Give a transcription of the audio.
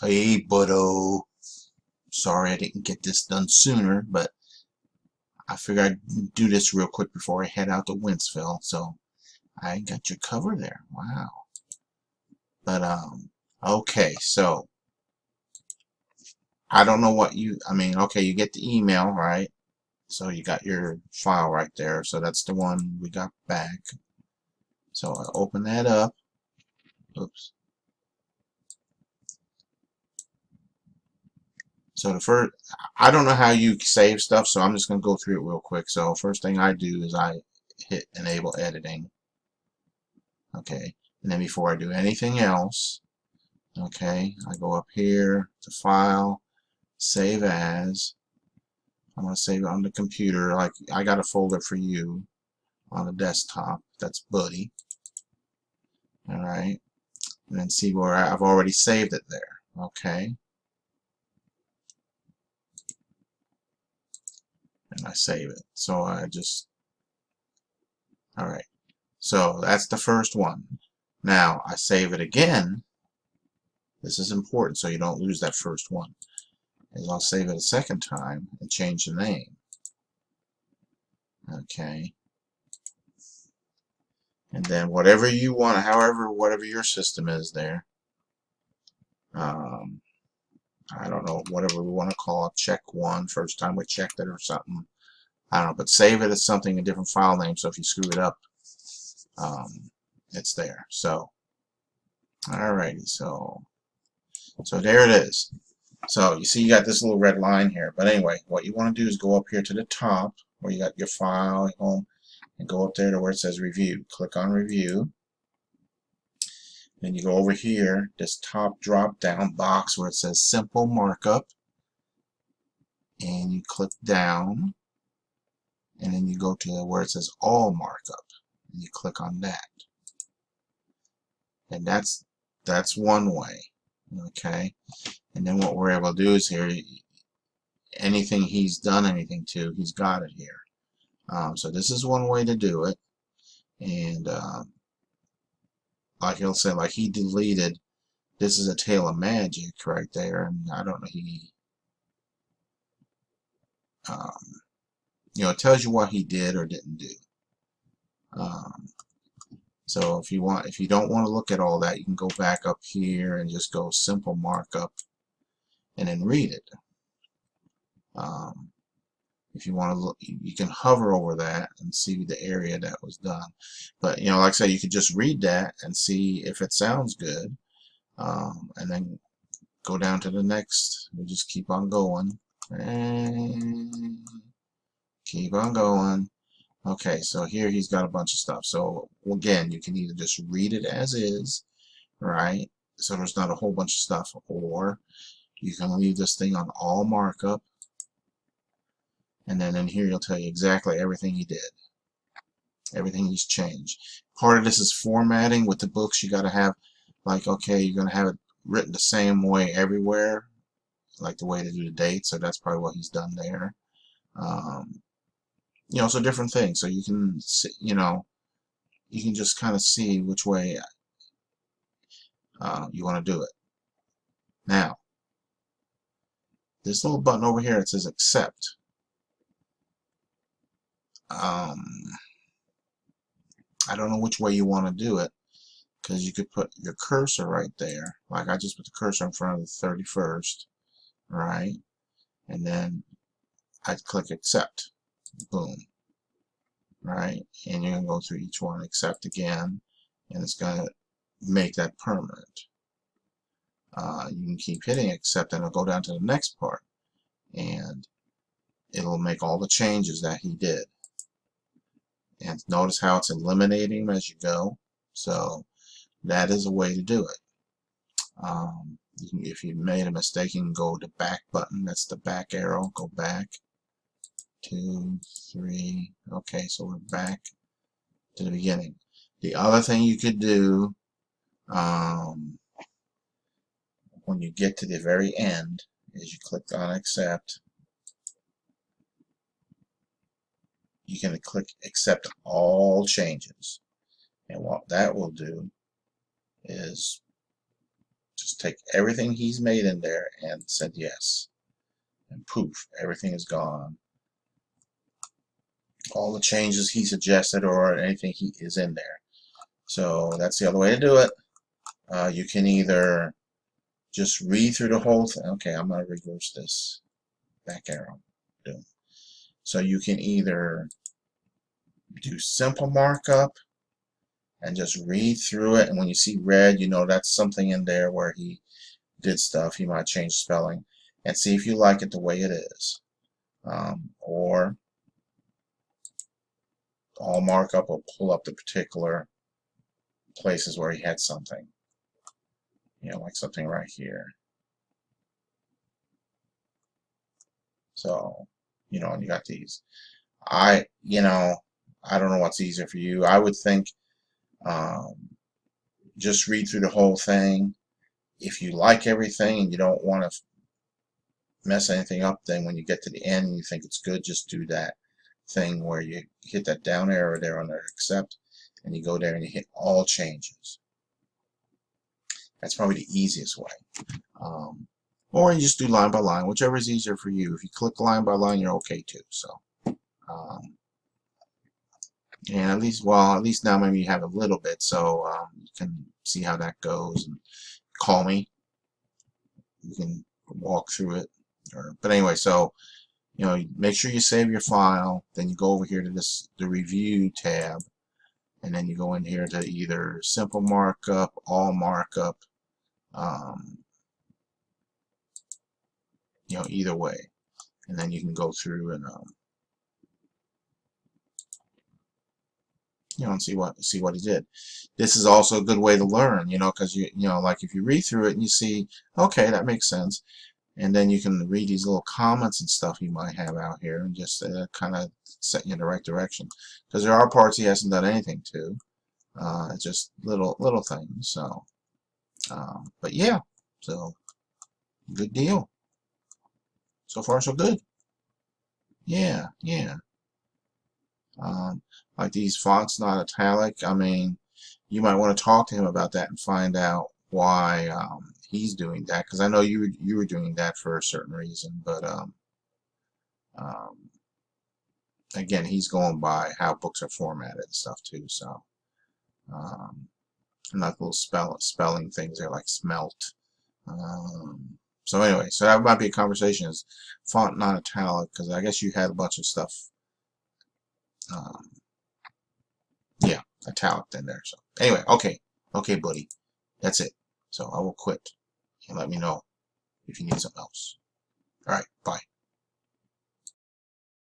Hey, buddo. Sorry I didn't get this done sooner, but I figured I'd do this real quick before I head out to Wentzville. So I got your cover there. Wow. But, okay. So I don't know what okay, you get the email, right? So you got your file right there. So that's the one we got back. So I open that up. Oops. So the first, I don't know how you save stuff, so I'm just going to go through it real quick. So first thing I do is I hit enable editing. Okay, and then before I do anything else, okay, I go up here to File, Save As. I'm going to save it on the computer. Like I got a folder for you on the desktop. That's Buddy. All right, and then see where I've already saved it there. Okay, and I save it. So I just, all right. So that's the first one. Now I save it again. This is important so you don't lose that first one. Is I'll save it a second time and change the name. Okay. And then whatever you want, whatever your system is there. Um, I don't know, whatever we want to call it, check one, first time we checked it or something. I don't know, but save it as something, a different file name, so if you screw it up, it's there. So, alrighty, so there it is. So you see you got this little red line here. But anyway, what you want to do is go up here to the top where you got your file, home, and go up there to where it says review. Click on review. Then you go over here, this top drop down box where it says simple markup. And you click down. And then you go to where it says all markup. And you click on that. And that's one way. Okay. And then what we're able to do is here, anything he's done anything to, he's got it here. So this is one way to do it. And like he'll say, like he deleted, this is a Tale of Magic right there. And I don't know, it tells you what he did or didn't do. So if you don't want to look at all that, you can go back up here and just go simple markup and then read it. If you want to look, you can hover over that and see the area that was done. But like I say, you could just read that and see if it sounds good, and then go down to the next. We just keep on going and keep on going. Okay, so here he's got a bunch of stuff. So again, you can either just read it as is, right? So there's not a whole bunch of stuff, or you can leave this thing on all markup. And then in here, he'll tell you exactly everything he did, everything he's changed. Part of this is formatting. With the books, you got to have, like, okay, you're going to have it written the same way everywhere, like the way to do the date. So that's probably what he's done there. So different things. So you can see, you can just kind of see which way you want to do it. Now, this little button over here, it says accept. I don't know which way you want to do it, because you could put your cursor right there. Like I just put the cursor in front of the 31st, right? And then I'd click accept. Boom. Right? And you're going to go through each one, accept again, and it's going to make that permanent. You can keep hitting accept, and it'll go down to the next part, and it'll make all the changes that he did. And notice how it's eliminating them as you go. So that is a way to do it. If you made a mistake, you can go to back button. That's the back arrow. Go back. 2, 3. Okay, so we're back to the beginning. The other thing you could do when you get to the very end is you click on accept. You can click accept all changes. And what that will do is just just take everything he's made in there and said yes. And poof, everything is gone. All the changes he suggested or anything he is in there. So that's the other way to do it. You can either just read through the whole thing. Okay, I'm going to reverse this. Back arrow. Boom. So you can either do simple markup and just read through it, and when you see red, you know that's something in there where he did stuff. He might change spelling, and see if you like it the way it is. Or all markup will pull up the particular places where he had something. You know, like something right here. So, you know, and you got these. I don't know what's easier for you. I would think just read through the whole thing. If you like everything and you don't want to mess anything up, then when you get to the end and you think it's good, just do that thing where you hit that down arrow there under accept, and you go there and you hit all changes. That's probably the easiest way. Or you just do line by line, whichever is easier for you. If you click line by line, you're okay too. So, and at least now maybe you have a little bit, so you can see how that goes and call me. You can walk through it. But anyway, so you know, make sure you save your file. Then you go over here to the review tab, and then you go in here to either simple markup, all markup. You know, either way, and then you can go through and you know, and see what he did. This is also a good way to learn, you know, because you know, like if you read through it and you see, okay, that makes sense, and then you can read these little comments and stuff you might have out here, and just kind of set you in the right direction. Because there are parts he hasn't done anything to. It's just little things. So, but yeah, so good deal. So far, so good. Yeah, yeah. Like these fonts not italic. I mean, you might want to talk to him about that and find out why he's doing that. Because I know you were doing that for a certain reason, but again, he's going by how books are formatted and stuff too. So, and like little spelling things there, like smelt. So anyway, so that might be a conversation, is font not italic, because I guess you had a bunch of stuff, yeah, italic in there. So anyway, okay, buddy, that's it. So I will quit, and let me know if you need something else. All right, bye.